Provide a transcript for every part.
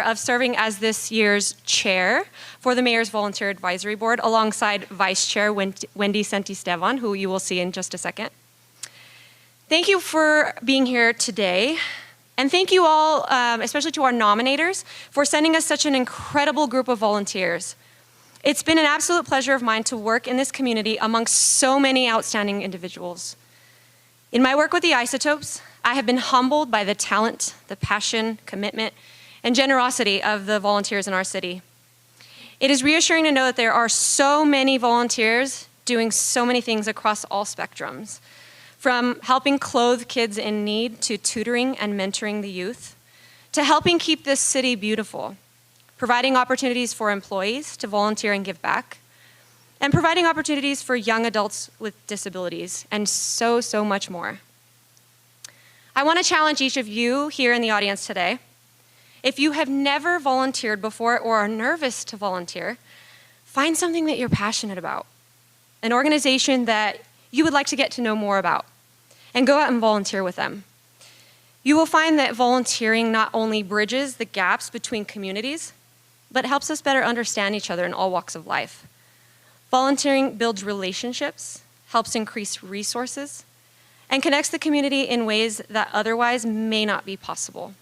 of serving as this year's chair for the Mayor's Volunteer Advisory Board alongside Vice Chair Wendy Santisteban, who you will see in just a second. Thank you for being here today. And thank you all, especially to our nominators, for sending us such an incredible group of volunteers. It's been an absolute pleasure of mine to work in this community amongst so many outstanding individuals. In my work with the isotopes, I have been humbled by the talent, the passion, commitment, and generosity of the volunteers in our city. It is reassuring to know that there are so many volunteers doing so many things across all spectrums, from helping clothe kids in need to tutoring and mentoring the youth, to helping keep this city beautiful, providing opportunities for employees to volunteer and give back, and providing opportunities for young adults with disabilities, and so, so much more. I want to challenge each of you here in the audience today. If you have never volunteered before or are nervous to volunteer, find something that you're passionate about, an organization that you would like to get to know more about, and go out and volunteer with them. You will find that volunteering not only bridges the gaps between communities, but helps us better understand each other in all walks of life. Volunteering builds relationships, helps increase resources, and connects the community in ways that otherwise may not be possible.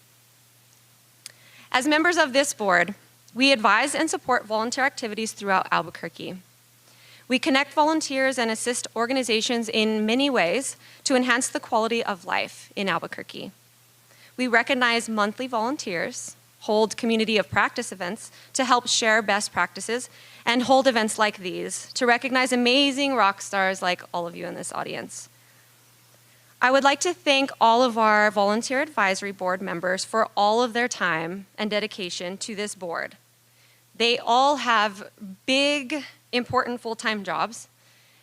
As members of this board, we advise and support volunteer activities throughout Albuquerque. We connect volunteers and assist organizations in many ways to enhance the quality of life in Albuquerque. We recognize monthly volunteers, hold community of practice events to help share best practices, and hold events like these to recognize amazing rock stars like all of you in this audience. I would like to thank all of our Volunteer Advisory Board members for all of their time and dedication to this board. They all have big, important full-time jobs,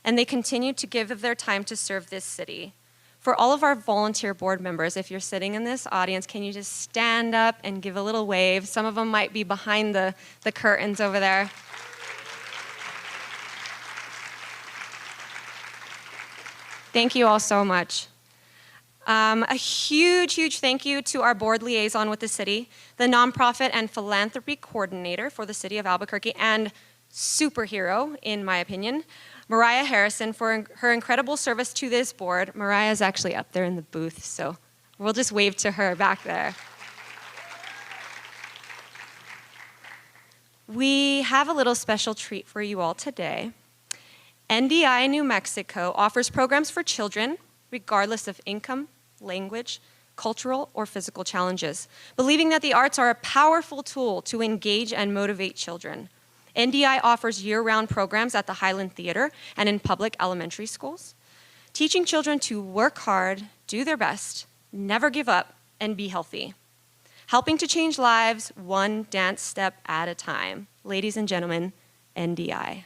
and they continue to give of their time to serve this city. For all of our volunteer board members, if you're sitting in this audience, can you just stand up and give a little wave? Some of them might be behind the curtains over there. Thank you all so much. A huge, huge thank you to our board liaison with the city, the nonprofit and philanthropy coordinator for the city of Albuquerque, and superhero, in my opinion, Mariah Harrison, for her incredible service to this board. Mariah is actually up there in the booth, so we'll just wave to her back there. We have a little special treat for you all today. NDI New Mexico offers programs for children, regardless of income, language, cultural, or physical challenges, believing that the arts are a powerful tool to engage and motivate children. NDI offers year-round programs at the Highland Theater and in public elementary schools, teaching children to work hard, do their best, never give up, and be healthy. Helping to change lives one dance step at a time. Ladies and gentlemen, NDI.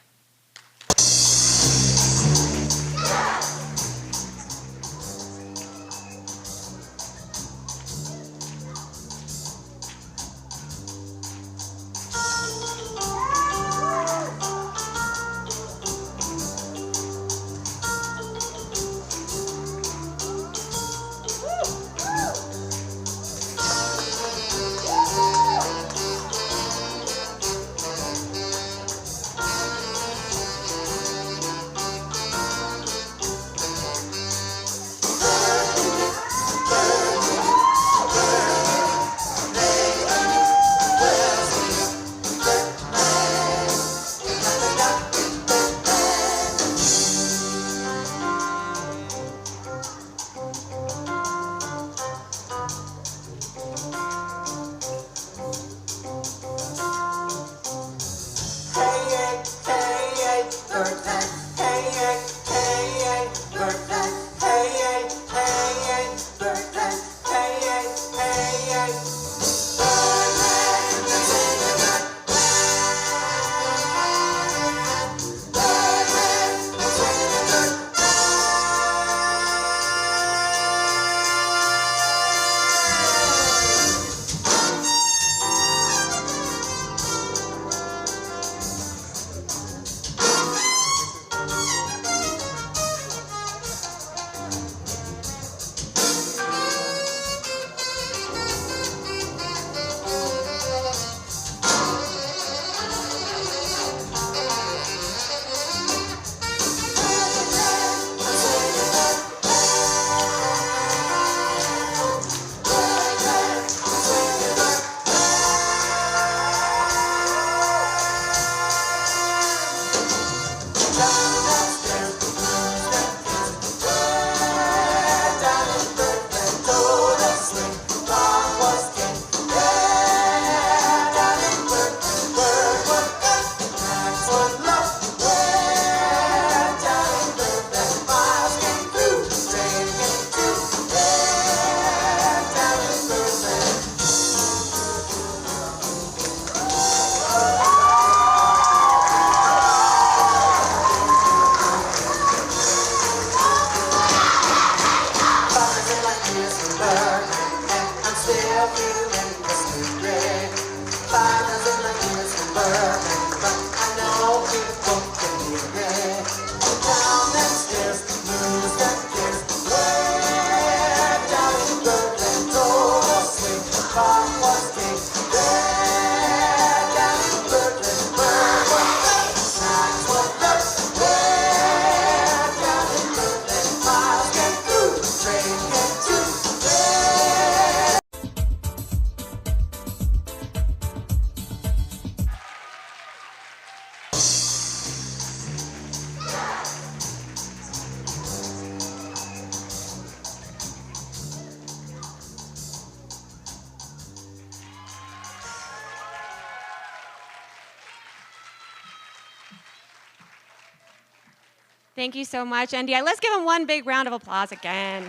Thank you so much, NDI. Let's give him one big round of applause again.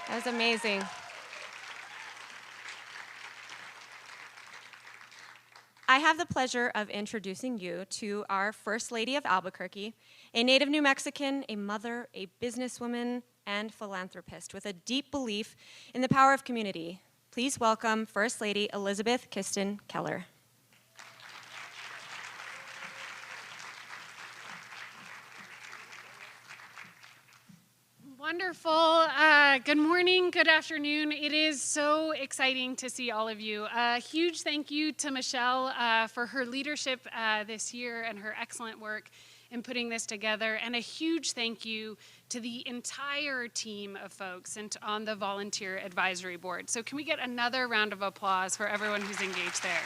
That was amazing. I have the pleasure of introducing you to our First Lady of Albuquerque, a native New Mexican, a mother, a businesswoman, and philanthropist with a deep belief in the power of community. Please welcome First Lady Elizabeth Kisten Keller. Wonderful. Good morning, good afternoon. It is so exciting to see all of you. A huge thank you to Michelle for her leadership this year and her excellent work in putting this together. And a huge thank you to the entire team of folks and on the Volunteer Advisory Board. So can we get another round of applause for everyone who's engaged there?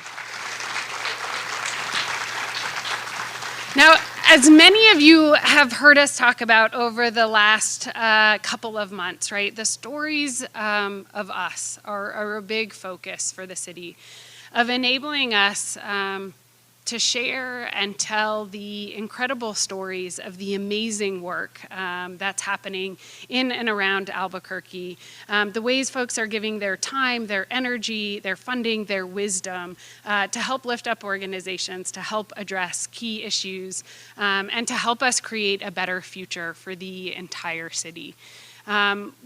Now, as many of you have heard us talk about over the last couple of months, right, the stories of us are a big focus for the city, of enabling us to share and tell the incredible stories of the amazing work that's happening in and around Albuquerque, the ways folks are giving their time, their energy, their funding, their wisdom to help lift up organizations, to help address key issues, and to help us create a better future for the entire city.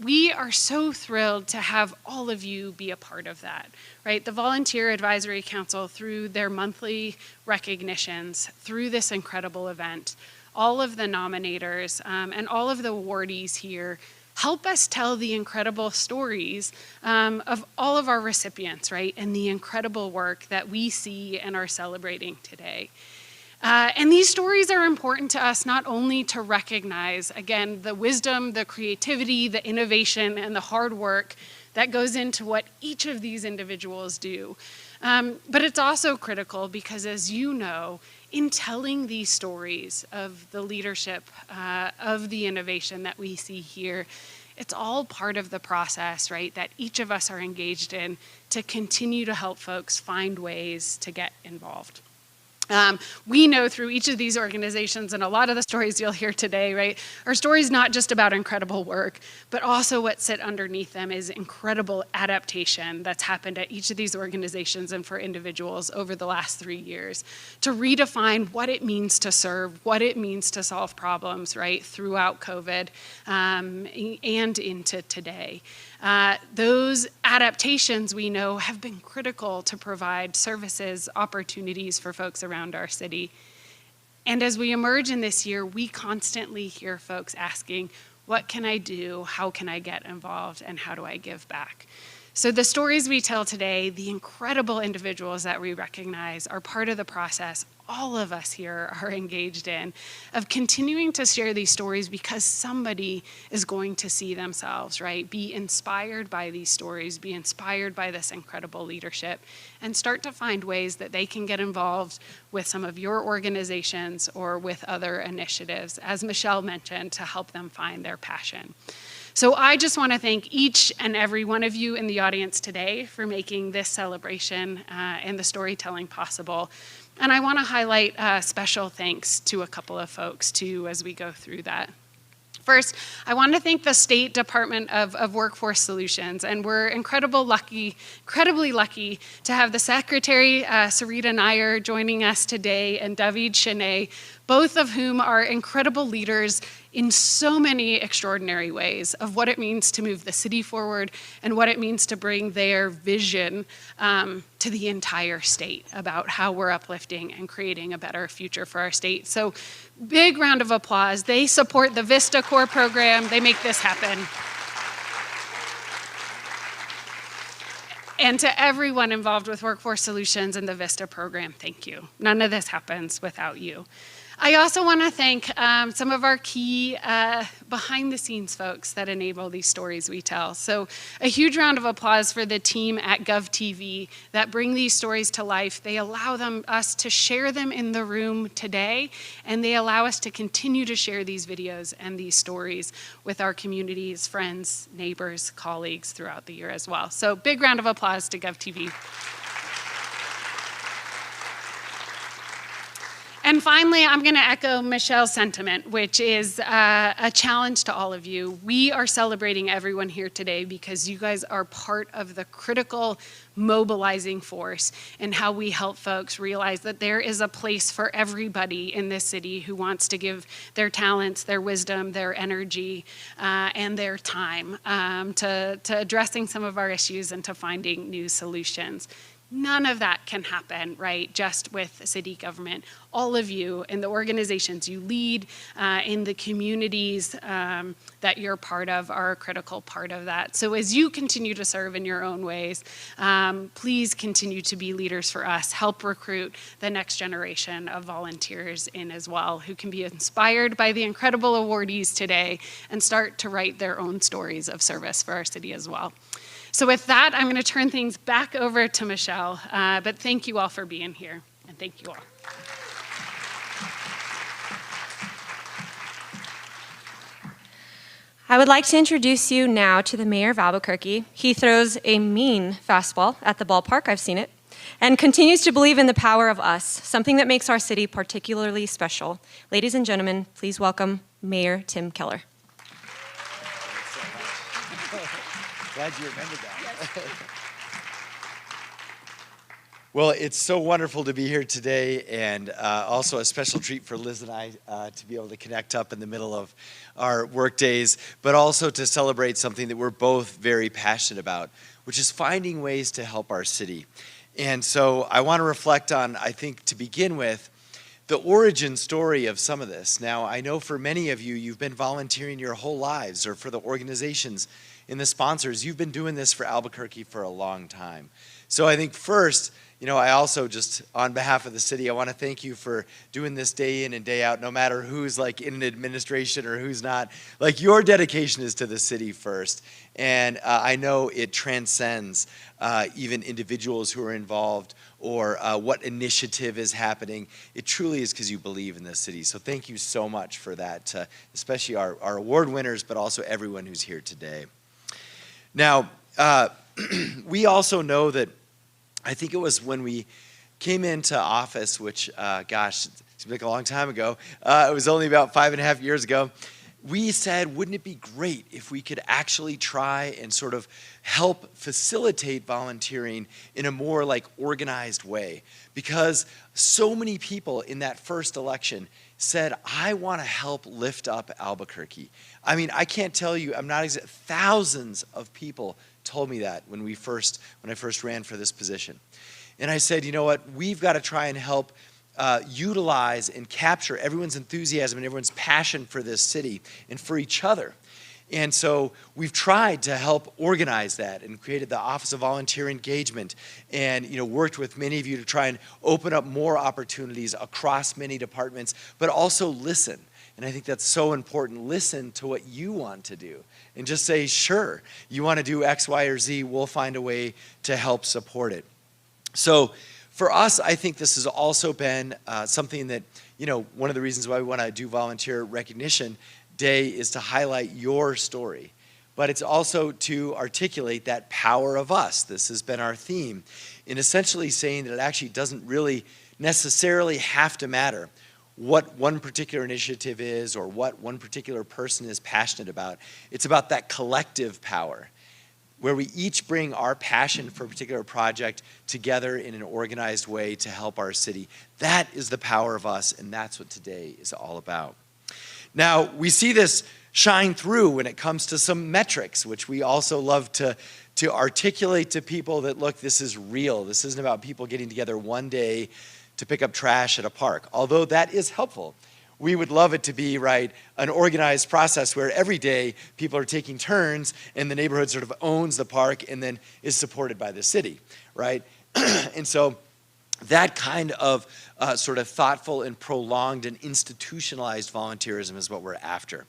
We are so thrilled to have all of you be a part of that, right? The Volunteer Advisory Council, through their monthly recognitions, through this incredible event, all of the nominators and all of the awardees here help us tell the incredible stories of all of our recipients, right? And the incredible work that we see and are celebrating today. And these stories are important to us not only to recognize, again, the wisdom, the creativity, the innovation, and the hard work that goes into what each of these individuals do, but it's also critical because, as you know, in telling these stories of the leadership, of the innovation that we see here, it's all part of the process, right, that each of us are engaged in to continue to help folks find ways to get involved. We know through each of these organizations, and a lot of the stories you'll hear today, right, are stories not just about incredible work, but also what sit underneath them is incredible adaptation that's happened at each of these organizations and for individuals over the last 3 years to redefine what it means to serve, what it means to solve problems, right, throughout COVID and into today. Those adaptations, we know, have been critical to provide services, opportunities for folks around our city. And as we emerge in this year, we constantly hear folks asking, what can I do? How can I get involved? And how do I give back? So the stories we tell today, the incredible individuals that we recognize are part of the process all of us here are engaged in, of continuing to share these stories because somebody is going to see themselves, right? Be inspired by these stories, be inspired by this incredible leadership, and start to find ways that they can get involved with some of your organizations or with other initiatives, as Michelle mentioned, to help them find their passion. So I just want to thank each and every one of you in the audience today for making this celebration and the storytelling possible. And I want to highlight special thanks to a couple of folks, too, as we go through that. First, I want to thank the State Department of Workforce Solutions, and we're incredibly lucky to have the Secretary, Sarita Nair, joining us today, and David Cheney, both of whom are incredible leaders in so many extraordinary ways of what it means to move the city forward and what it means to bring their vision to the entire state about how we're uplifting and creating a better future for our state. So big round of applause. They support the Vista Core program. They make this happen. And to everyone involved with Workforce Solutions and the Vista program, thank you. None of this happens without you. I also want to thank some of our key behind-the-scenes folks that enable these stories we tell. So a huge round of applause for the team at GOV-TV that bring these stories to life. They allow us to share them in the room today, and they allow us to continue to share these videos and these stories with our communities, friends, neighbors, colleagues throughout the year as well. So big round of applause to GOV-TV. And finally, I'm going to echo Michelle's sentiment, which is a challenge to all of you. We are celebrating everyone here today because you guys are part of the critical mobilizing force in how we help folks realize that there is a place for everybody in this city who wants to give their talents, their wisdom, their energy, and their time to addressing some of our issues and to finding new solutions. None of that can happen, right, just with city government. All of you in the organizations you lead, in the communities that you're part of are a critical part of that. So as you continue to serve in your own ways, please continue to be leaders for us. Help recruit the next generation of volunteers in as well, who can be inspired by the incredible awardees today and start to write their own stories of service for our city as well. So with that, I'm going to turn things back over to Michelle. But thank you all for being here, and thank you all. I would like to introduce you now to the mayor of Albuquerque. He throws a mean fastball at the ballpark, I've seen it, and continues to believe in the power of us, something that makes our city particularly special. Ladies and gentlemen, please welcome Mayor Tim Keller. Glad you remembered that. Well, it's so wonderful to be here today, and also a special treat for Liz and I to be able to connect up in the middle of our work days, but also to celebrate something that we're both very passionate about, which is finding ways to help our city. And so I want to reflect on, I think, to begin with, the origin story of some of this. Now, I know for many of you, you've been volunteering your whole lives, or for the organizations and the sponsors, you've been doing this for Albuquerque for a long time. So I think first, I also just, on behalf of the city, I want to thank you for doing this day in and day out, no matter who's like in administration or who's not. Like, your dedication is to the city first. And I know it transcends even individuals who are involved or what initiative is happening. It truly is because you believe in this city. So thank you so much for that, especially our award winners, but also everyone who's here today. Now, we also know that, I think it was when we came into office, which, gosh, it seems like a long time ago. It was only about 5.5 years ago. We said, wouldn't it be great if we could actually try and sort of help facilitate volunteering in a more like organized way? Because so many people in that first election said, I want to help lift up Albuquerque. I mean, I can't tell you, thousands of people told me that when I first ran for this position. And I said, you know what, we've got to try and help utilize and capture everyone's enthusiasm and everyone's passion for this city and for each other. And so we've tried to help organize that and created the Office of Volunteer Engagement and worked with many of you to try and open up more opportunities across many departments, but also listen. And I think that's so important. Listen to what you want to do and just say, sure, you want to do X, Y, or Z, we'll find a way to help support it. So for us, I think this has also been something that, one of the reasons why we want to do Volunteer Recognition Day is to highlight your story. But it's also to articulate that power of us. This has been our theme in essentially saying that it actually doesn't really necessarily have to matter what one particular initiative is or what one particular person is passionate about. It's about that collective power where we each bring our passion for a particular project together in an organized way to help our city. That is the power of us, and that's what today is all about. Now, we see this shine through when it comes to some metrics, which we also love to articulate to people that, look, this is real. This isn't about people getting together one day to pick up trash at a park, although that is helpful. We would love it to be, right, an organized process where every day people are taking turns and the neighborhood sort of owns the park and then is supported by the city, right? And so that kind of sort of thoughtful and prolonged and institutionalized volunteerism is what we're after.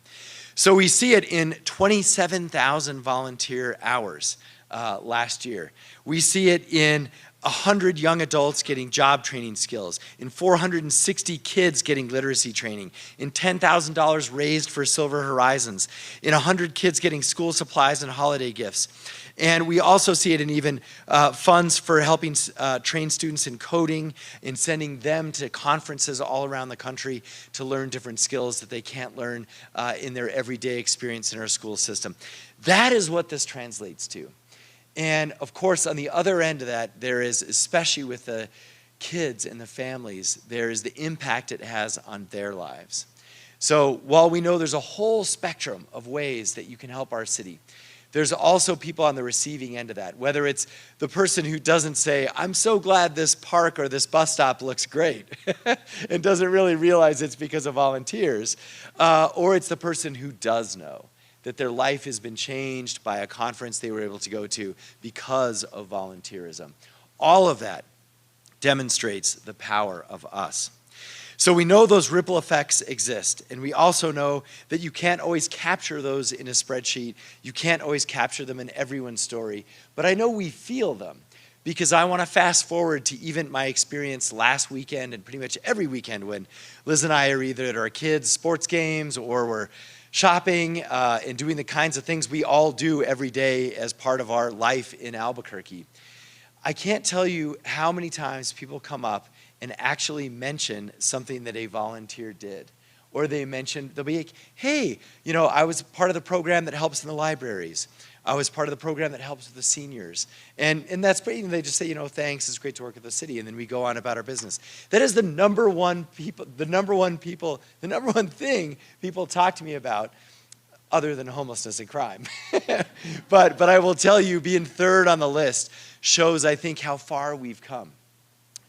So we see it in 27,000 volunteer hours last year. We see it in 100 young adults getting job training skills, in 460 kids getting literacy training, in $10,000 raised for Silver Horizons, in 100 kids getting school supplies and holiday gifts. And we also see it in even funds for helping train students in coding, in sending them to conferences all around the country to learn different skills that they can't learn in their everyday experience in our school system. That is what this translates to. And of course, on the other end of that, there is, especially with the kids and the families, there is the impact it has on their lives. So while we know there's a whole spectrum of ways that you can help our city, there's also people on the receiving end of that, whether it's the person who doesn't say, I'm so glad this park or this bus stop looks great, and doesn't really realize it's because of volunteers, or it's the person who does know that their life has been changed by a conference they were able to go to because of volunteerism. All of that demonstrates the power of us. So we know those ripple effects exist, and we also know that you can't always capture those in a spreadsheet. You can't always capture them in everyone's story, but I know we feel them, because I want to fast forward to even my experience last weekend and pretty much every weekend when Liz and I are either at our kids' sports games or we're shopping and doing the kinds of things we all do every day as part of our life in Albuquerque. I can't tell you how many times people come up and actually mention something that a volunteer did. Or they'll be like, hey, you know, I was part of the program that helps in the libraries. I was part of the program that helps with the seniors. And that's great. And they just say, you know, thanks, it's great to work at the city. And then we go on about our business. That is the number one thing people talk to me about, other than homelessness and crime. But I will tell you, being third on the list shows, I think, how far we've come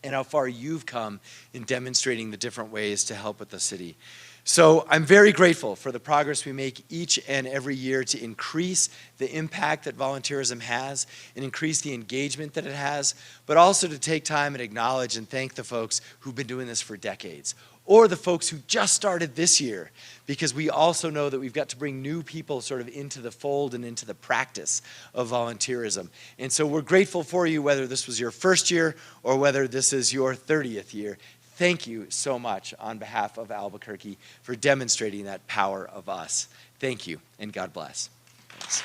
and how far you've come in demonstrating the different ways to help with the city. So I'm very grateful for the progress we make each and every year to increase the impact that volunteerism has and increase the engagement that it has, but also to take time and acknowledge and thank the folks who've been doing this for decades, or the folks who just started this year, because we also know that we've got to bring new people sort of into the fold and into the practice of volunteerism. And so we're grateful for you, whether this was your first year or whether this is your 30th year. Thank you so much on behalf of Albuquerque for demonstrating that power of us. Thank you, and God bless. Thanks.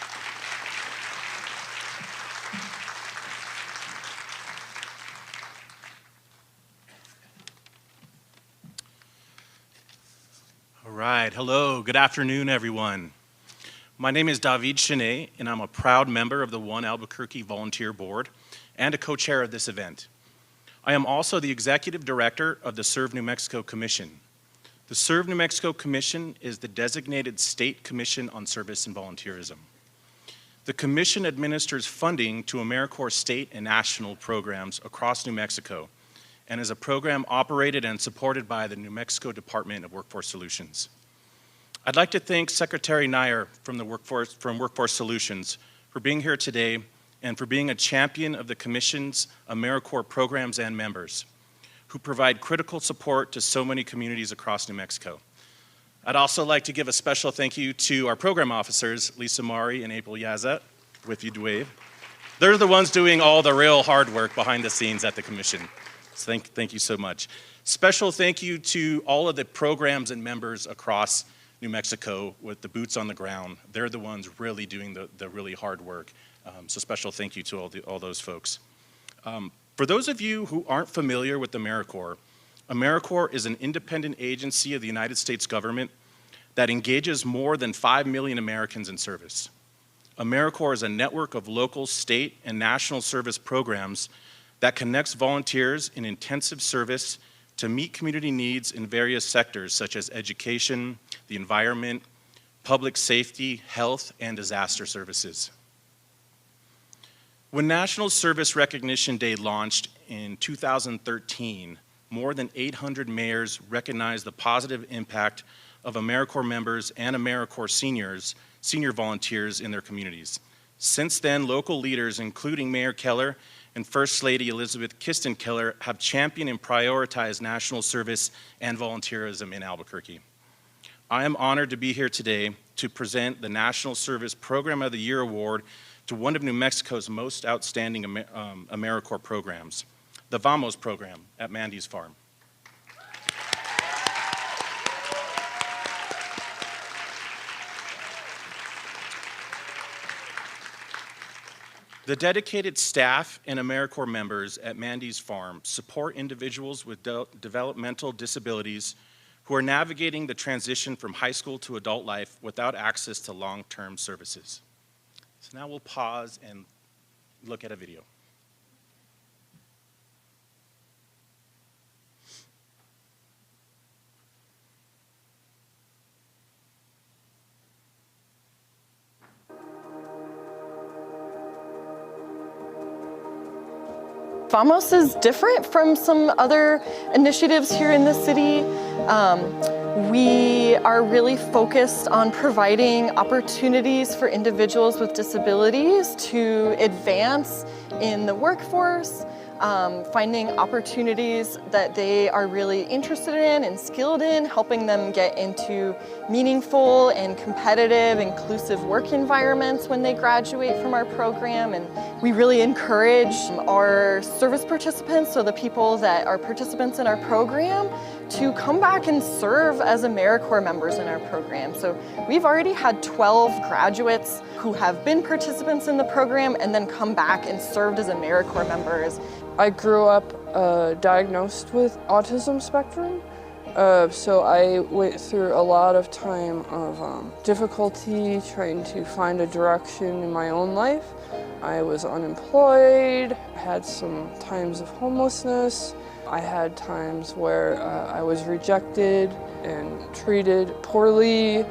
All right, hello, good afternoon, everyone. My name is David Chenet, and I'm a proud member of the One Albuquerque Volunteer Board and a co-chair of this event. I am also the executive director of the Serve New Mexico Commission. The Serve New Mexico Commission is the designated state commission on service and volunteerism. The commission administers funding to AmeriCorps state and national programs across New Mexico and is a program operated and supported by the New Mexico Department of Workforce Solutions. I'd like to thank Secretary Nair from Workforce Solutions for being here today and for being a champion of the Commission's AmeriCorps programs and members, who provide critical support to so many communities across New Mexico. I'd also like to give a special thank you to our program officers, Lisa Mari and April Yaza, with you to wave. They're the ones doing all the real hard work behind the scenes at the Commission. So thank you so much. Special thank you to all of the programs and members across New Mexico with the boots on the ground. They're the ones really doing the really hard work. So special thank you to all those folks. For those of you who aren't familiar with AmeriCorps, AmeriCorps is an independent agency of the United States government that engages more than 5 million Americans in service. AmeriCorps is a network of local, state, and national service programs that connects volunteers in intensive service to meet community needs in various sectors such as education, the environment, public safety, health, and disaster services. When National Service Recognition Day launched in 2013, more than 800 mayors recognized the positive impact of AmeriCorps members and AmeriCorps senior volunteers in their communities. Since then, local leaders, including Mayor Keller and First Lady Elizabeth Kiston Keller, have championed and prioritized national service and volunteerism in Albuquerque. I am honored to be here today to present the National Service Program of the Year Award to one of New Mexico's most outstanding AmeriCorps programs, the VAMOS program at Mandy's Farm. The dedicated staff and AmeriCorps members at Mandy's Farm support individuals with developmental disabilities who are navigating the transition from high school to adult life without access to long-term services. So now we'll pause and look at a video. VAMOS is different from some other initiatives here in the city. We are really focused on providing opportunities for individuals with disabilities to advance in the workforce, finding opportunities that they are really interested in and skilled in, helping them get into meaningful and competitive, inclusive work environments when they graduate from our program. And we really encourage our service participants, so the people that are participants in our program, to come back and serve as AmeriCorps members in our program. So we've already had 12 graduates who have been participants in the program and then come back and served as AmeriCorps members. I grew up diagnosed with autism spectrum, so I went through a lot of time of difficulty trying to find a direction in my own life. I was unemployed, had some times of homelessness. I had times where I was rejected and treated poorly.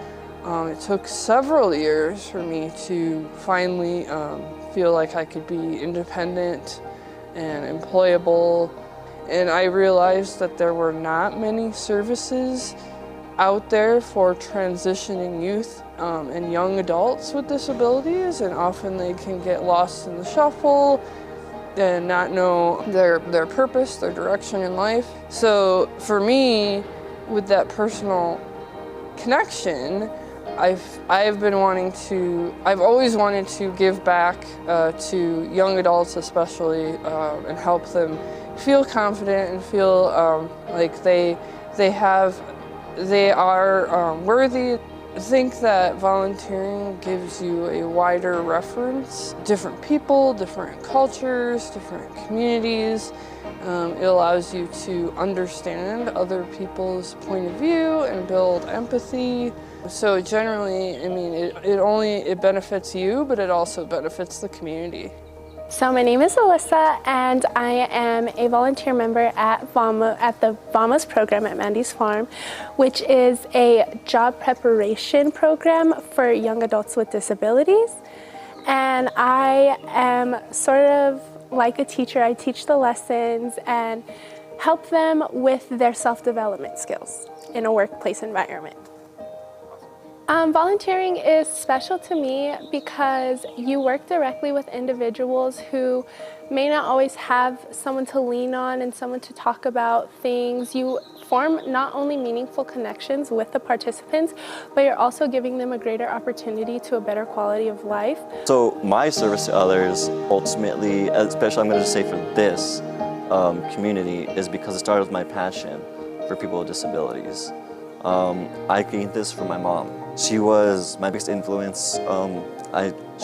It took several years for me to finally feel like I could be independent and employable. And I realized that there were not many services out there for transitioning youth and young adults with disabilities, and often they can get lost in the shuffle and not know their purpose, their direction in life. So for me, with that personal connection, I've always wanted to give back to young adults especially, and help them feel confident and feel like they are worthy. I think that volunteering gives you a wider reference, different people, different cultures, different communities. It allows you to understand other people's point of view and build empathy. So generally, I mean, it benefits you, but it also benefits the community. So my name is Alyssa, and I am a volunteer member at the VAMOS program at Mandy's Farm, which is a job preparation program for young adults with disabilities. And I am sort of like a teacher. I teach the lessons and help them with their self-development skills in a workplace environment. Volunteering is special to me because you work directly with individuals who may not always have someone to lean on and someone to talk about things. You form not only meaningful connections with the participants, but you're also giving them a greater opportunity to a better quality of life. So my service to others, ultimately, especially I'm going to say for this community, is because it started with my passion for people with disabilities. I gained this from my mom. She was my biggest influence.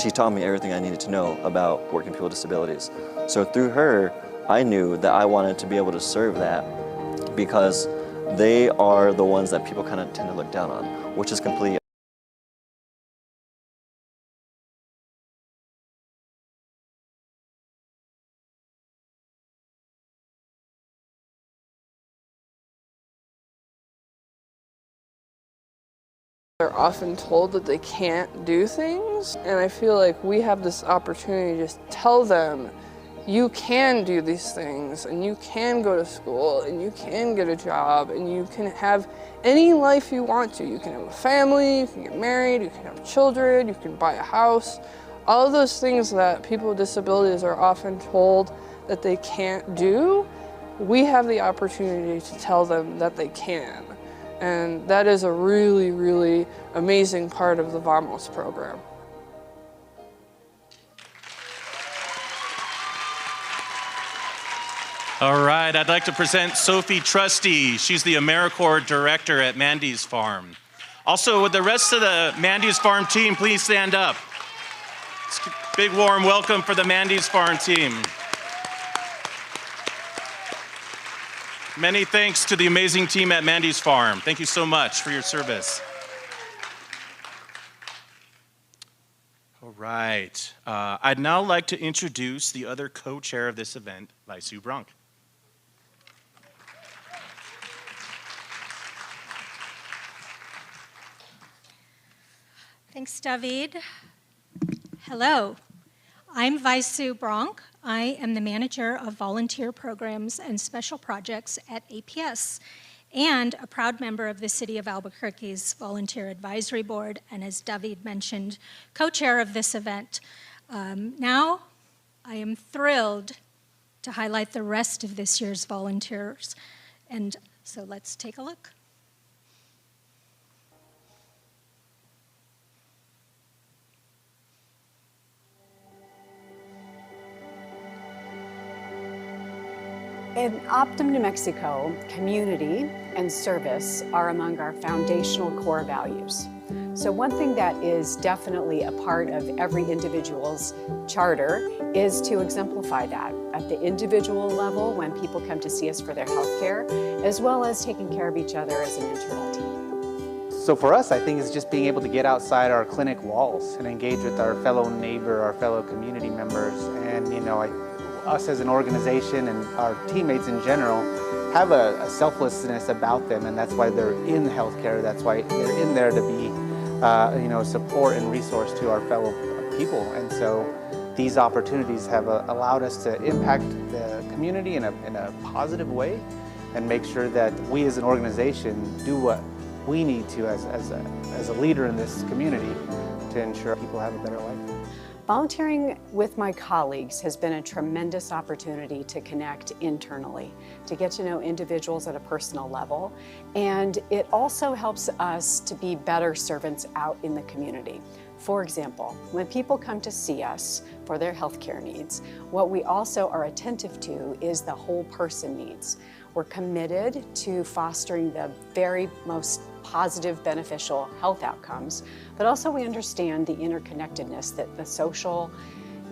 She taught me everything I needed to know about working people with disabilities. So through her, I knew that I wanted to be able to serve that, because they are the ones that people kind of tend to look down on, which is completely They're often told that they can't do things, and I feel like we have this opportunity to just tell them, you can do these things, and you can go to school, and you can get a job, and you can have any life you want to. You can have a family, you can get married, you can have children, you can buy a house. All of those things that people with disabilities are often told that they can't do, we have the opportunity to tell them that they can. And that is a really, really amazing part of the VAMOS program. All right, I'd like to present Sophie Trusty. She's the AmeriCorps Director at Mandy's Farm. Also, with the rest of the Mandy's Farm team, please stand up. Big warm welcome for the Mandy's Farm team. Many thanks to the amazing team at Mandy's Farm. Thank you so much for your service. All right, I'd now like to introduce the other co-chair of this event, Vaisu Bronk. Thanks, David. Hello, I'm Vaisu Bronk. I am the manager of volunteer programs and special projects at APS and a proud member of the City of Albuquerque's Volunteer Advisory Board, and as David mentioned, co-chair of this event. Now, I am thrilled to highlight the rest of this year's volunteers, and so let's take a look. In Optum, New Mexico, community and service are among our foundational core values. So one thing that is definitely a part of every individual's charter is to exemplify that at the individual level when people come to see us for their health care, as well as taking care of each other as an internal team. So for us, I think it's just being able to get outside our clinic walls and engage with our fellow neighbor, our fellow community members, and us as an organization and our teammates in general have a selflessness about them, and that's why they're in healthcare. That's why they're in there to be, support and resource to our fellow people. And so these opportunities have allowed us to impact the community in a positive way and make sure that we as an organization do what we need to as a leader in this community to ensure people have a better life. Volunteering with my colleagues has been a tremendous opportunity to connect internally, to get to know individuals at a personal level, and it also helps us to be better servants out in the community. For example, when people come to see us for their healthcare needs, what we also are attentive to is the whole person needs. We're committed to fostering the very most positive, beneficial health outcomes, but also we understand the interconnectedness that the social,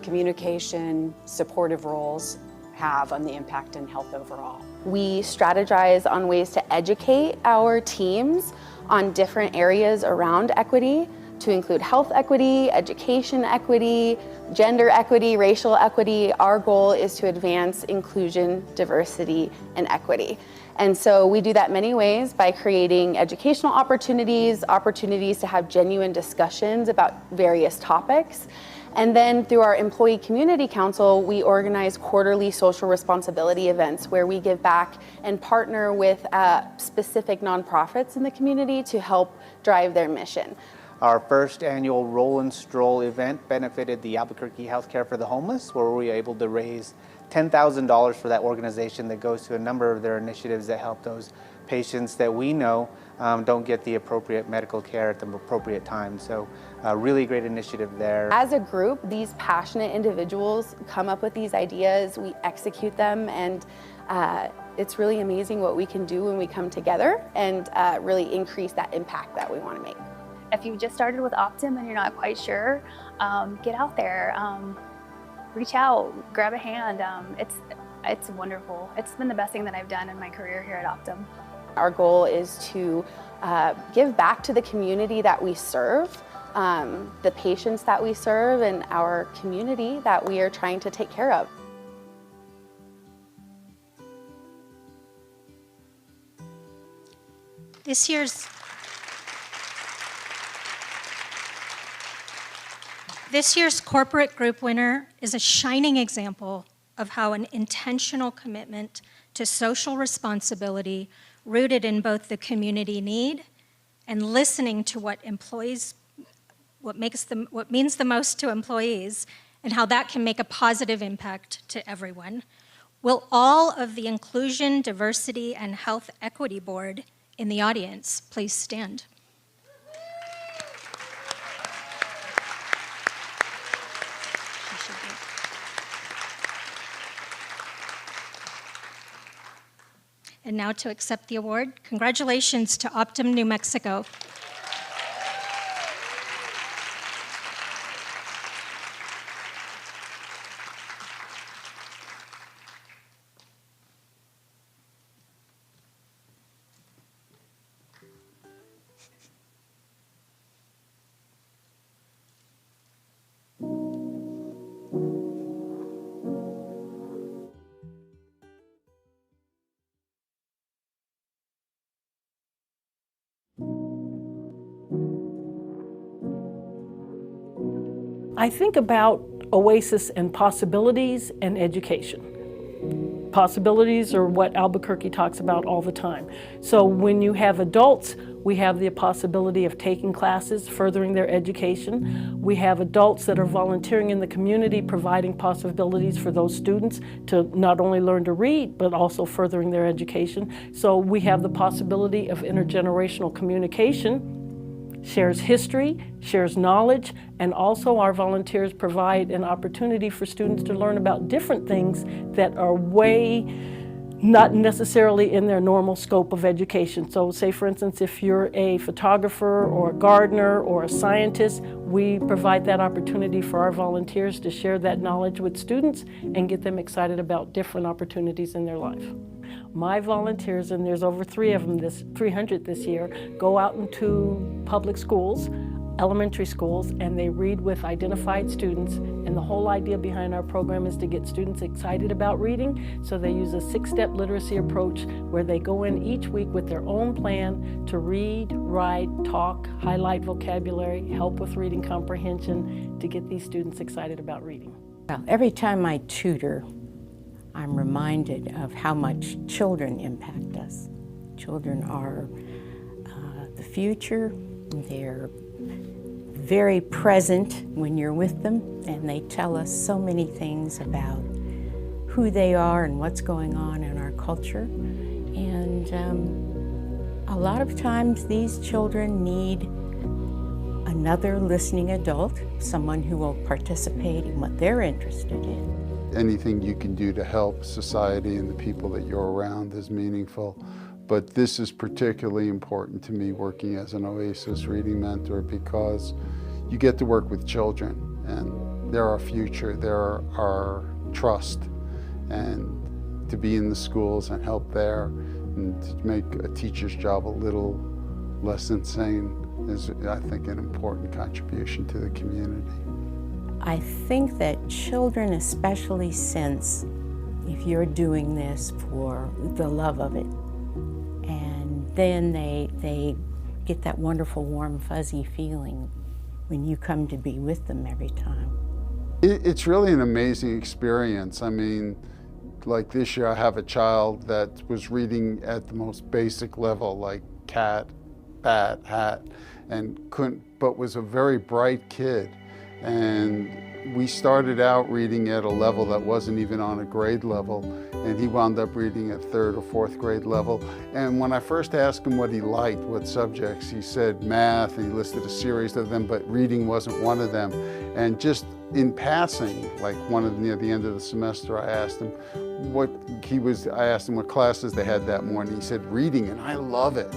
communication, supportive roles have on the impact in health overall. We strategize on ways to educate our teams on different areas around equity, to include health equity, education equity, gender equity, racial equity. Our goal is to advance inclusion, diversity, and equity. And so we do that many ways by creating educational opportunities to have genuine discussions about various topics. And then through our Employee Community Council, we organize quarterly social responsibility events where we give back and partner with specific nonprofits in the community to help drive their mission. Our first annual Roll and Stroll event benefited the Albuquerque Healthcare for the Homeless, where we were able to raise $10,000 for that organization that goes to a number of their initiatives that help those patients that we know don't get the appropriate medical care at the appropriate time. So a really great initiative there. As a group, these passionate individuals come up with these ideas, we execute them, and it's really amazing what we can do when we come together and really increase that impact that we want to make. If you just started with Optum and you're not quite sure, get out there, reach out, grab a hand. It's wonderful. It's been the best thing that I've done in my career here at Optum. Our goal is to give back to the community that we serve, the patients that we serve, and our community that we are trying to take care of. This year's corporate group winner is a shining example of how an intentional commitment to social responsibility rooted in both the community need and listening to what means the most to employees and how that can make a positive impact to everyone. Will all of the Inclusion, Diversity, and Health Equity Board in the audience please stand? And now to accept the award, congratulations to Optum New Mexico. I think about Oasis and possibilities and education. Possibilities are what Albuquerque talks about all the time. So when you have adults, we have the possibility of taking classes, furthering their education. We have adults that are volunteering in the community, providing possibilities for those students to not only learn to read, but also furthering their education. So we have the possibility of intergenerational communication, shares history, shares knowledge, and also our volunteers provide an opportunity for students to learn about different things that are way not necessarily in their normal scope of education. So say, for instance, if you're a photographer or a gardener or a scientist, we provide that opportunity for our volunteers to share that knowledge with students and get them excited about different opportunities in their life. My volunteers, and there's over 300 this year, go out into public schools, elementary schools, and they read with identified students. And the whole idea behind our program is to get students excited about reading. So they use a 6-step literacy approach where they go in each week with their own plan to read, write, talk, highlight vocabulary, help with reading comprehension to get these students excited about reading. Well, every time I tutor, I'm reminded of how much children impact us. Children are the future. They're very present when you're with them, and they tell us so many things about who they are and what's going on in our culture. And a lot of times these children need another listening adult, someone who will participate in what they're interested in. Anything you can do to help society and the people that you're around is meaningful. But this is particularly important to me working as an Oasis reading mentor because you get to work with children and they're our future, they're our trust. And to be in the schools and help there and to make a teacher's job a little less insane is, I think, an important contribution to the community. I think that children especially sense if you're doing this for the love of it. And then they get that wonderful, warm, fuzzy feeling when you come to be with them every time. It's really an amazing experience. I mean, like this year I have a child that was reading at the most basic level, like cat, bat, hat, and but was a very bright kid. And we started out reading at a level that wasn't even on a grade level, and he wound up reading at 3rd or 4th grade level. And when I first asked him what he liked, what subjects, he said math, and he listed a series of them, but reading wasn't one of them. And just in passing, like near the end of the semester, I asked him what classes they had that morning. He said reading, and I love it.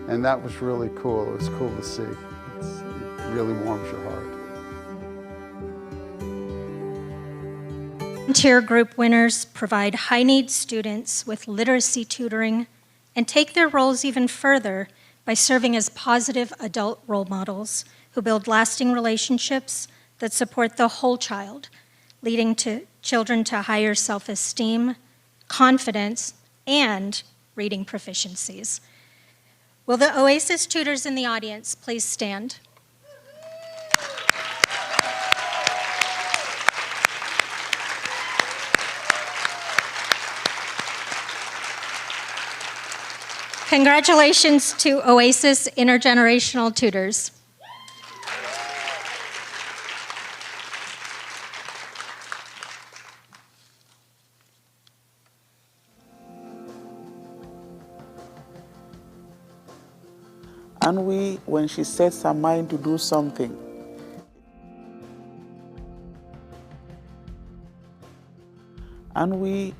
And that was really cool. It was cool to see. It really warms your heart. Volunteer group winners provide high-needs students with literacy tutoring and take their roles even further by serving as positive adult role models who build lasting relationships that support the whole child, leading to children to higher self-esteem, confidence, and reading proficiencies. Will the Oasis tutors in the audience please stand? Congratulations to Oasis Intergenerational Tutors. And when she sets her mind to do something,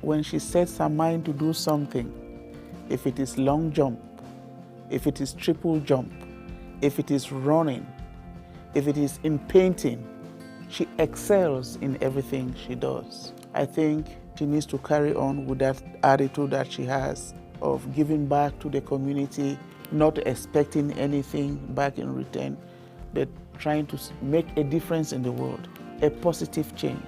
when she sets her mind to do something, if it is long jump, if it is triple jump, if it is running, if it is in painting. She excels in everything she does. I think she needs to carry on with that attitude that she has of giving back to the community, not expecting anything back in return, but trying to make a difference in the world, a positive change,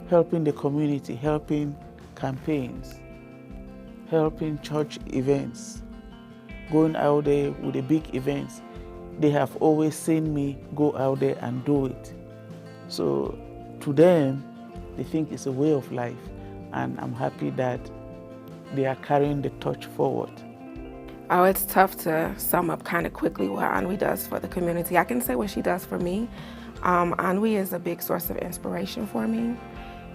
helping the community, helping campaigns, helping church events, going out there with the big events. They have always seen me go out there and do it. So to them, they think it's a way of life, and I'm happy that they are carrying the torch forward. Oh, it's tough to sum up kind of quickly what Anwi does for the community. I can say what she does for me. Anwi is a big source of inspiration for me.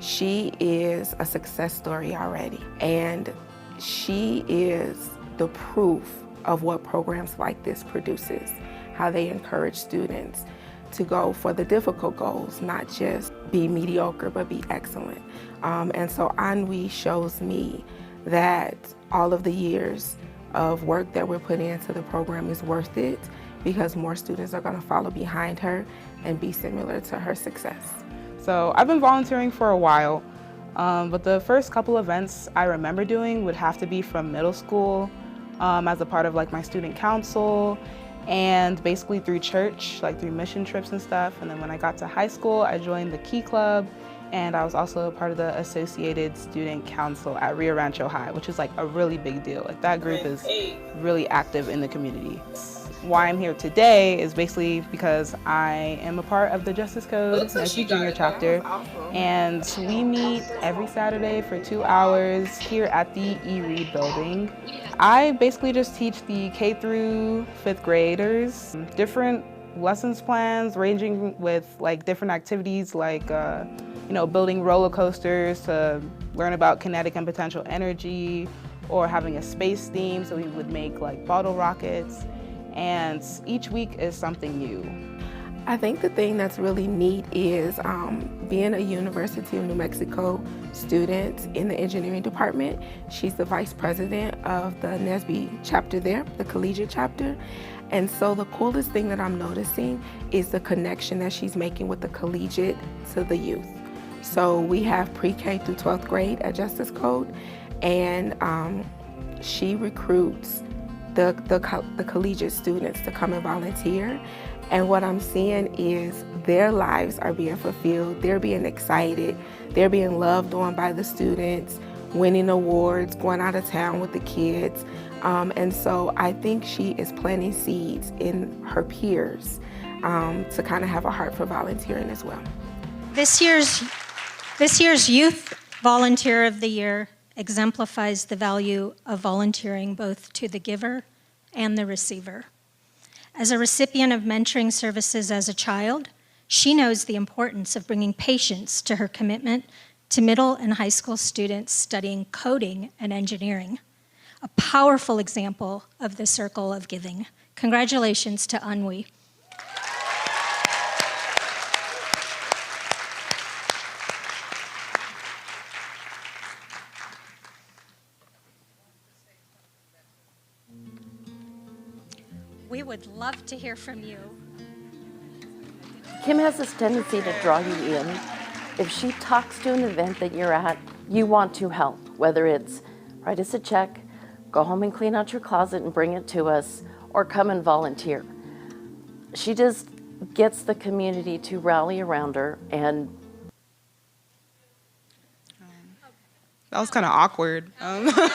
She is a success story already, and she is the proof of what programs like this produces, how they encourage students to go for the difficult goals, not just be mediocre, but be excellent. And so Anwi shows me that all of the years of work that we're putting into the program is worth it, because more students are going to follow behind her and be similar to her success. So I've been volunteering for a while, but the first couple events I remember doing would have to be from middle school, as a part of like my student council, and basically through church, like through mission trips and stuff. And then when I got to high school, I joined the Key Club, and I was also a part of the Associated Student Council at Rio Rancho High, which is like a really big deal. Like that group is really active in the community. Why I'm here today is basically because I am a part of the Justice Code Nesby Junior chapter, and we meet every Saturday for 2 hours here at the E-Read building. I basically just teach the K through 5th graders different lessons plans, ranging with like different activities like building roller coasters, to learn about kinetic and potential energy, or having a space theme, so we would make like bottle rockets. And each week is something new. I think the thing that's really neat is being a University of New Mexico student in the engineering department. She's the vice president of the Nesby chapter there, the collegiate chapter. And so the coolest thing that I'm noticing is the connection that she's making with the collegiate to the youth. So we have pre-K through 12th grade at Justice Code, and she recruits the collegiate students to come and volunteer. And what I'm seeing is their lives are being fulfilled, they're being excited, they're being loved on by the students, winning awards, going out of town with the kids. And so I think she is planting seeds in her peers to kind of have a heart for volunteering as well. This year's Youth Volunteer of the Year exemplifies the value of volunteering both to the giver and the receiver. As a recipient of mentoring services as a child, she knows the importance of bringing patience to her commitment to middle and high school students studying coding and engineering. A powerful example of the circle of giving. Congratulations to Anwi. We would love to hear from you. Kim has this tendency to draw you in. If she talks to an event that you're at, you want to help, whether it's write us a check, go home and clean out your closet and bring it to us, or come and volunteer. She just gets the community to rally around her. And that was kind of awkward. Now we'll hear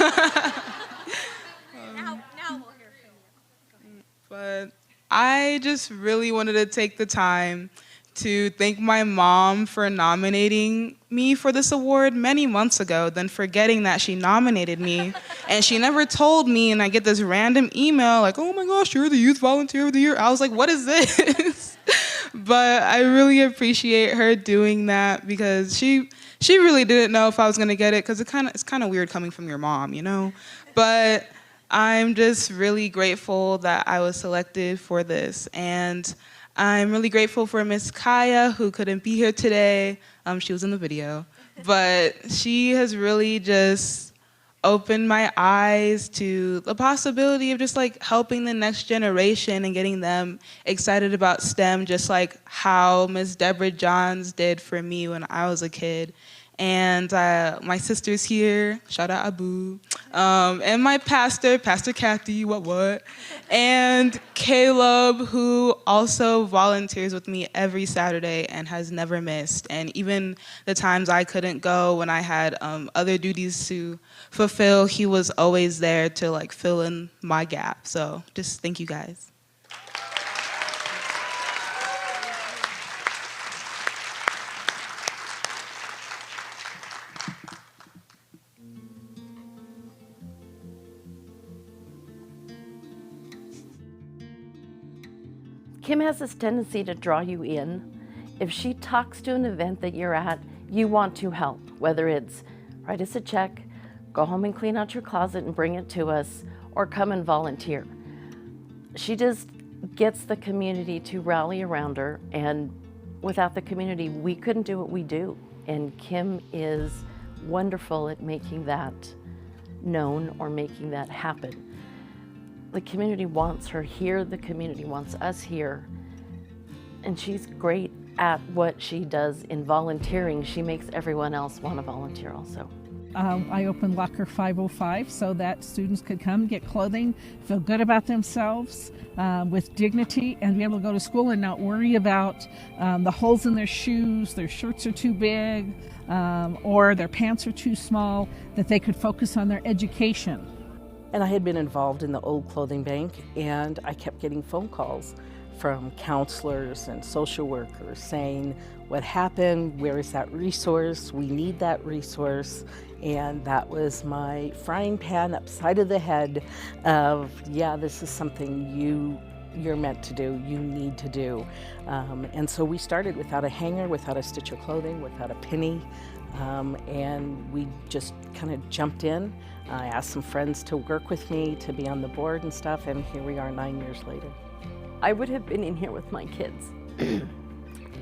from you. But I just really wanted to take the time to thank my mom for nominating me for this award many months ago, then forgetting that she nominated me. And she never told me, and I get this random email like, oh my gosh, you're the Youth Volunteer of the Year. I was like, what is this? But I really appreciate her doing that, because she really didn't know if I was gonna get it, because it's kind of weird coming from your mom, you know? But I'm just really grateful that I was selected for this. And I'm really grateful for Miss Kaya, who couldn't be here today. She was in the video. But she has really just opened my eyes to the possibility of just like helping the next generation and getting them excited about STEM, just like how Ms. Deborah Johns did for me when I was a kid. And my sister's here, shout out Abu, and my pastor, Pastor Kathy, what, and Caleb, who also volunteers with me every Saturday and has never missed. And even the times I couldn't go when I had other duties to fulfill, he was always there to like fill in my gap. So just thank you guys. Kim has this tendency to draw you in. If she talks to an event that you're at, you want to help, whether it's write us a check, go home and clean out your closet and bring it to us, or come and volunteer. She just gets the community to rally around her, and without the community, we couldn't do what we do. And Kim is wonderful at making that known or making that happen. The community wants her here, the community wants us here, and she's great at what she does in volunteering. She makes everyone else want to volunteer also. I opened Locker 505 so that students could come, get clothing, feel good about themselves with dignity, and be able to go to school and not worry about the holes in their shoes, their shirts are too big, or their pants are too small, that they could focus on their education. And I had been involved in the old clothing bank, and I kept getting phone calls from counselors and social workers saying, what happened, where is that resource, we need that resource. And that was my frying pan upside of the head of, yeah, this is something you're meant to do, you need to do. And so we started without a hanger, without a stitch of clothing, without a penny. And we just kind of jumped in. I asked some friends to work with me, to be on the board and stuff, and here we are 9 years later. I would have been in here with my kids.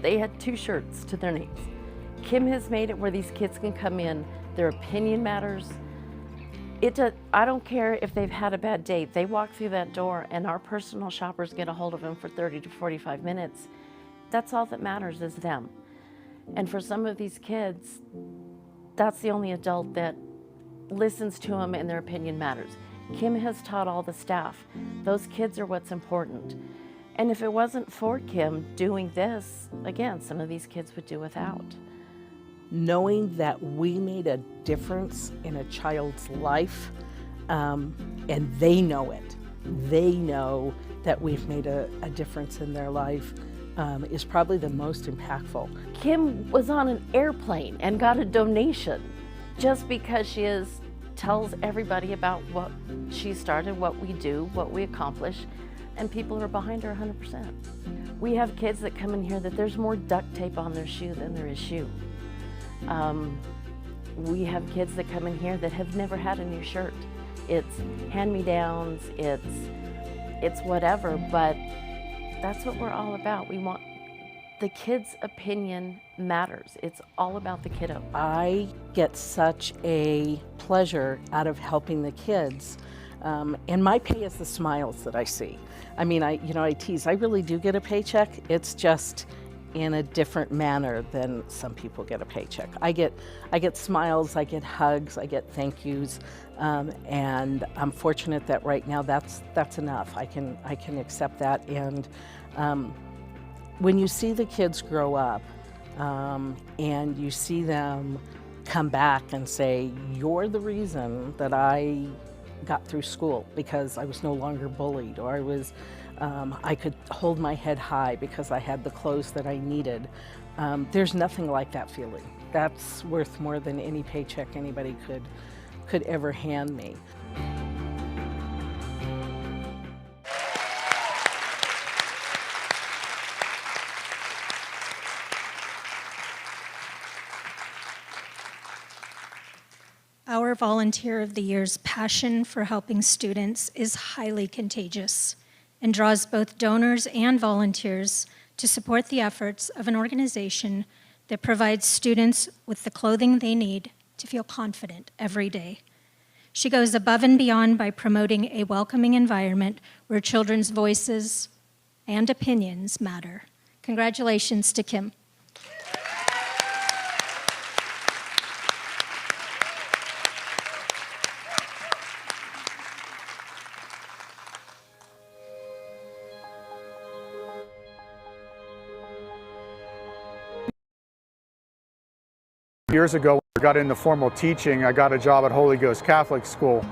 They had 2 shirts to their names. Kim has made it where these kids can come in, their opinion matters. I don't care if they've had a bad day. They walk through that door and our personal shoppers get a hold of them for 30 to 45 minutes. That's all that matters is them. And for some of these kids, that's the only adult that listens to them and their opinion matters. Kim has taught all the staff. Those kids are what's important. And if it wasn't for Kim doing this, again, some of these kids would do without. Knowing that we made a difference in a child's life, and they know it. They know that we've made a difference in their life, is probably the most impactful. Kim was on an airplane and got a donation just because she tells everybody about what she started, what we do, what we accomplish, and people are behind her 100%. We have kids that come in here that there's more duct tape on their shoe than there is shoe. We have kids that come in here that have never had a new shirt. It's hand-me-downs, it's whatever, but that's what we're all about. We want the kid's opinion matters. It's all about the kiddo. I get such a pleasure out of helping the kids, and my pay is the smiles that I see. I mean, I tease, I really do get a paycheck. It's just in a different manner than some people get a paycheck. I get smiles, I get hugs, I get thank yous, and I'm fortunate that right now that's enough. I can accept that. And when you see the kids grow up, and you see them come back and say, you're the reason that I got through school because I was no longer bullied, or I could hold my head high because I had the clothes that I needed. There's nothing like that feeling. That's worth more than any paycheck anybody could ever hand me. Our Volunteer of the Year's passion for helping students is highly contagious and draws both donors and volunteers to support the efforts of an organization that provides students with the clothing they need to feel confident every day. She goes above and beyond by promoting a welcoming environment where children's voices and opinions matter. Congratulations to Kim. Years ago, when I got into formal teaching, I got a job at Holy Ghost Catholic School.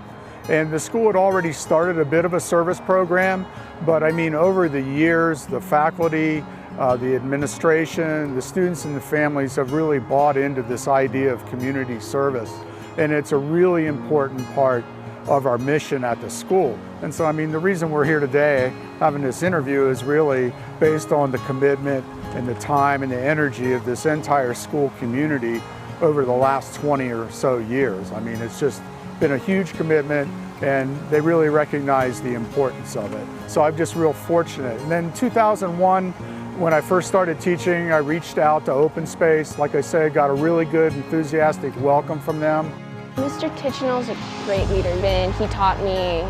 And the school had already started a bit of a service program, but I mean, over the years, the faculty, the administration, the students and the families have really bought into this idea of community service. And it's a really important part of our mission at the school. And so, I mean, the reason we're here today having this interview is really based on the commitment and the time and the energy of this entire school community over the last 20 or so years. I mean, it's just been a huge commitment, and they really recognize the importance of it. So I'm just real fortunate. And then in 2001, when I first started teaching, I reached out to Open Space. Like I say, got a really good, enthusiastic welcome from them. Mr. Tichenow's a great leader. He taught me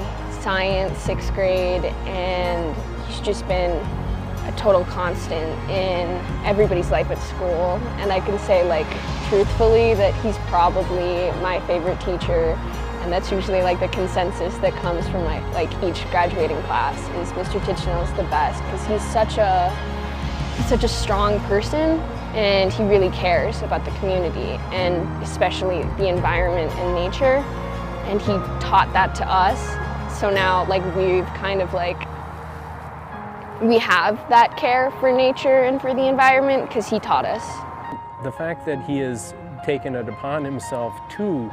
science, 6th grade, and he's just been a total constant in everybody's life at school. And I can say, like, truthfully, that he's probably my favorite teacher, and that's usually like the consensus that comes from each graduating class is Mr. Tichenow's the best, because he's such a strong person, and he really cares about the community and especially the environment and nature, and he taught that to us. So now, like, we've kind of we have that care for nature and for the environment because he taught us. The fact that he has taken it upon himself to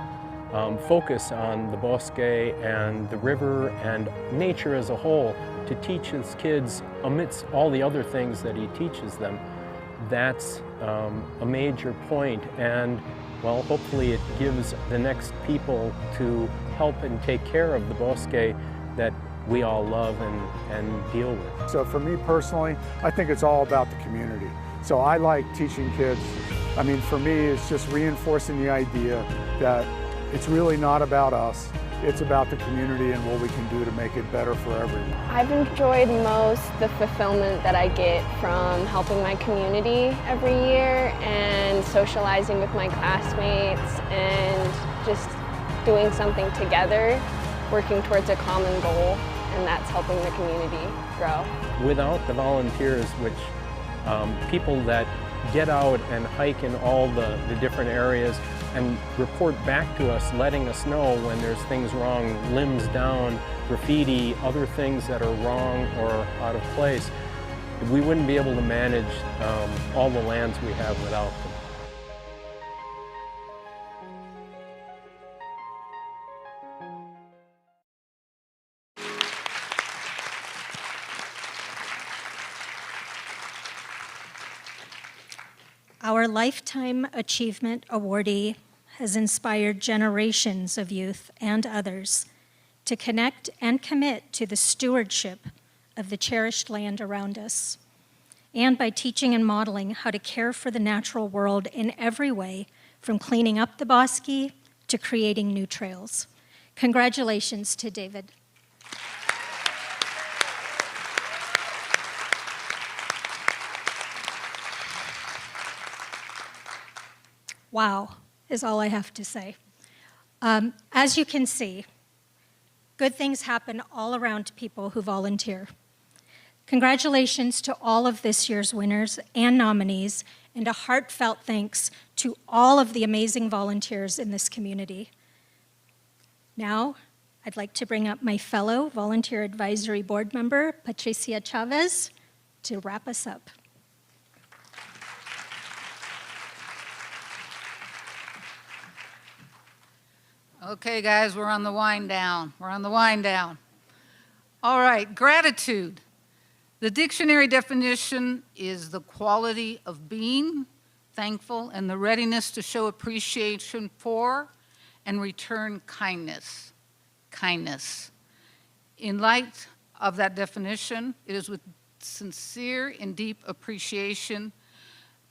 focus on the bosque and the river and nature as a whole to teach his kids amidst all the other things that he teaches them, that's a major point. And well, hopefully it gives the next people to help and take care of the bosque that we all love and deal with. So for me personally, I think it's all about the community. So I like teaching kids. I mean, for me, it's just reinforcing the idea that it's really not about us. It's about the community and what we can do to make it better for everyone. I've enjoyed most the fulfillment that I get from helping my community every year and socializing with my classmates and just doing something together, working towards a common goal, and that's helping the community grow. Without the volunteers, which people that get out and hike in all the different areas and report back to us, letting us know when there's things wrong, limbs down, graffiti, other things that are wrong or out of place, we wouldn't be able to manage all the lands we have without them. Our Lifetime Achievement Awardee has inspired generations of youth and others to connect and commit to the stewardship of the cherished land around us, and by teaching and modeling how to care for the natural world in every way, from cleaning up the bosque to creating new trails. Congratulations to David. Wow, is all I have to say. As you can see, good things happen all around people who volunteer. Congratulations to all of this year's winners and nominees, and a heartfelt thanks to all of the amazing volunteers in this community. Now, I'd like to bring up my fellow Volunteer Advisory Board member, Patricia Chavez, to wrap us up. Okay, guys, we're on the wind down. We're on the wind down. All right, gratitude. The dictionary definition is the quality of being thankful and the readiness to show appreciation for and return kindness. Kindness. In light of that definition, it is with sincere and deep appreciation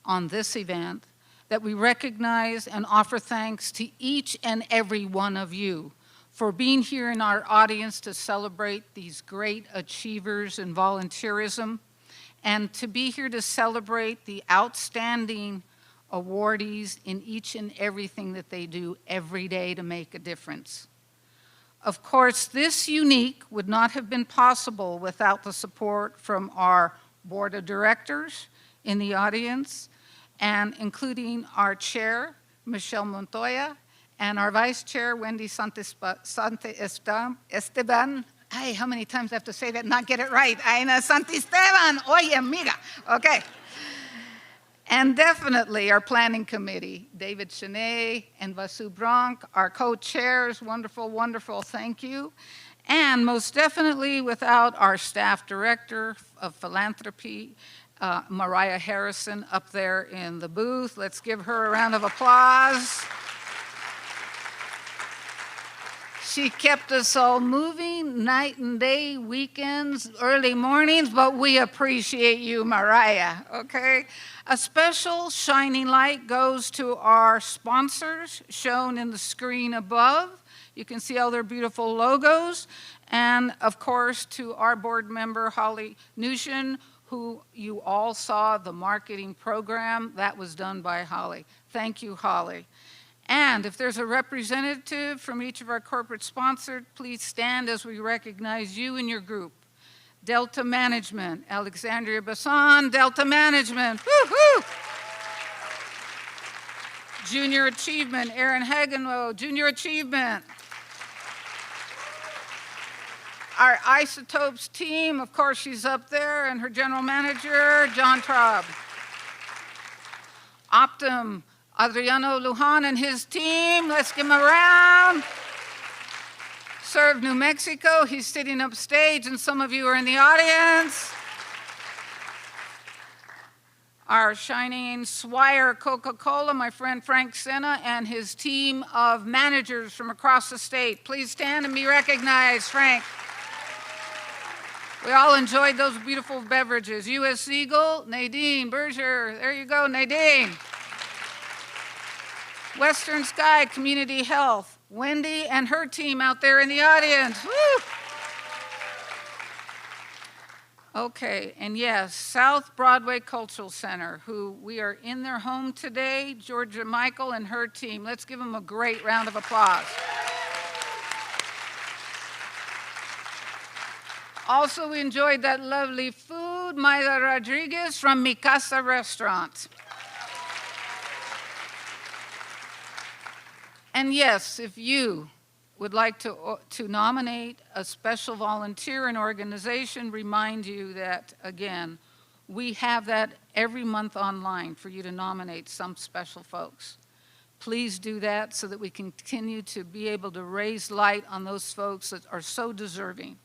on this event that we recognize and offer thanks to each and every one of you for being here in our audience to celebrate these great achievers in volunteerism, and to be here to celebrate the outstanding awardees in each and everything that they do every day to make a difference. Of course, this unique would not have been possible without the support from our board of directors in the audience, and including our chair, Michelle Montoya, and our vice chair, Wendy Esteban. Hey, how many times do I have to say that and not get it right? Aina Santisteban, oye, amiga. Okay. And definitely our planning committee, David Chenet and Vasu Bronk, our co-chairs, wonderful, wonderful, thank you. And most definitely without our staff director of philanthropy, Mariah Harrison, up there in the booth. Let's give her a round of applause. She kept us all moving night and day, weekends, early mornings, but we appreciate you, Mariah, okay? A special shining light goes to our sponsors shown in the screen above. You can see all their beautiful logos. And of course, to our board member, Holly Nushin, who you all saw the marketing program. That was done by Holly. Thank you, Holly. And if there's a representative from each of our corporate sponsors, please stand as we recognize you and your group. Delta Management, Alexandria Bassan, Delta Management, woo-hoo! Junior Achievement, Erin Hagenwo, Junior Achievement. Our Isotopes team, of course, she's up there, and her general manager, John Traub. Optum, Adriano Lujan and his team, let's give him a round. Serve New Mexico, he's sitting upstage, and some of you are in the audience. Our Shining Swire Coca-Cola, my friend Frank Senna, and his team of managers from across the state. Please stand and be recognized, Frank. We all enjoyed those beautiful beverages. U.S. Eagle, Nadine Berger, there you go, Nadine. Western Sky Community Health, Wendy and her team out there in the audience. Woo! Okay, and yes, South Broadway Cultural Center, who we are in their home today, Georgia Michael and her team. Let's give them a great round of applause. Also, we enjoyed that lovely food, Maida Rodriguez from Mi Casa Restaurant. And yes, if you would like to nominate a special volunteer and organization, remind you that, again, we have that every month online for you to nominate some special folks. Please do that so that we can continue to be able to raise light on those folks that are so deserving.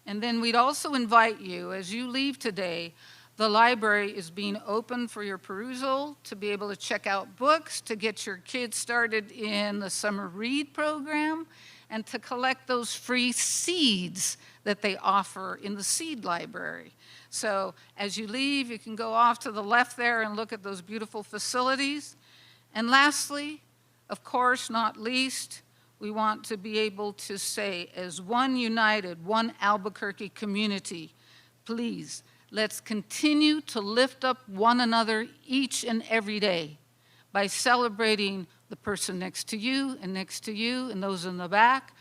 And then we'd also invite you, as you leave today, the library is being open for your perusal, to be able to check out books, to get your kids started in the summer read program, and to collect those free seeds that they offer in the seed library. So as you leave, you can go off to the left there and look at those beautiful facilities. And lastly, of course, not least, we want to be able to say, as one united, one Albuquerque community, please, let's continue to lift up one another each and every day by celebrating the person next to you and those in the back.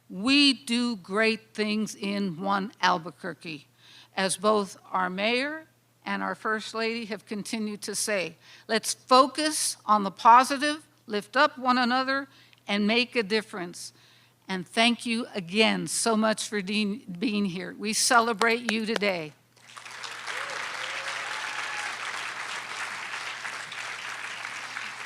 We do great things in one Albuquerque, as both our mayor and our First Lady have continued to say. Let's focus on the positive, lift up one another, and make a difference. And thank you again so much for being here. We celebrate you today.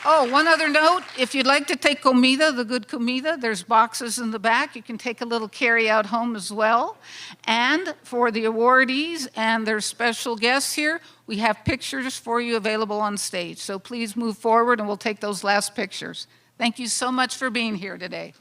Oh, one other note, if you'd like to take comida, the good comida, there's boxes in the back. You can take a little carry-out home as well. And for the awardees and their special guests here, we have pictures for you available on stage. So please move forward and we'll take those last pictures. Thank you so much for being here today.